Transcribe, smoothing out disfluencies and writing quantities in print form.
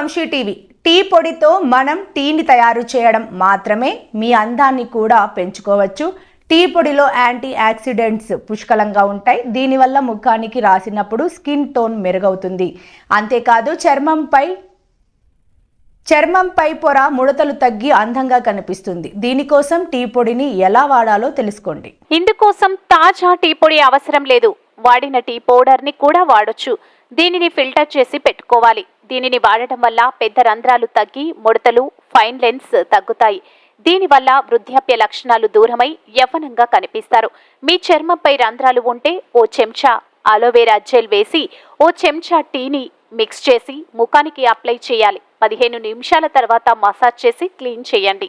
Vamsi TV. Tea పొడితో మనం టీని తయారు చేయడం మాత్రమే మీ అందాన్ని కూడా పెంచుకోవచ్చు. టీ పొడిలో యాంటీ ఆక్సిడెంట్స్ పుష్కలంగా ఉంటాయి. దీనివల్ల ముఖానికి రాసినప్పుడు స్కిన్ టోన్ మెరుగవుతుంది. అంతేకాదు చర్మంపై పొర ముడతలు తగ్గి అందంగా కనిపిస్తుంది. దీనికోసం టీ పొడిని ఎలా వాడాలో తెలుసుకోండి. ఇందుకోసం తాజా టీ పొడి అవసరం లేదు. వాడిన టీ పౌడర్ ని కూడా వాడొచ్చు. దీనిని ఫిల్టర్ చేసి పెట్టుకోవాలి. దీనిని వాడటం వల్ల పెద్ద రంధ్రాలు తగ్గి ముడతలు, ఫైన్ లెన్స్ తగ్గుతాయి. దీనివల్ల వృద్ధాప్య లక్షణాలు దూరమై యవ్వనంగా కనిపిస్తారు. మీ చర్మంపై రంధ్రాలు ఉంటే ఓ చెంచా అలోవెరా జెల్ వేసి ఓ చెంచా టీని మిక్స్ చేసి ముఖానికి అప్లై చేయాలి. 15 నిమిషాల తర్వాత మసాజ్ చేసి క్లీన్ చేయండి.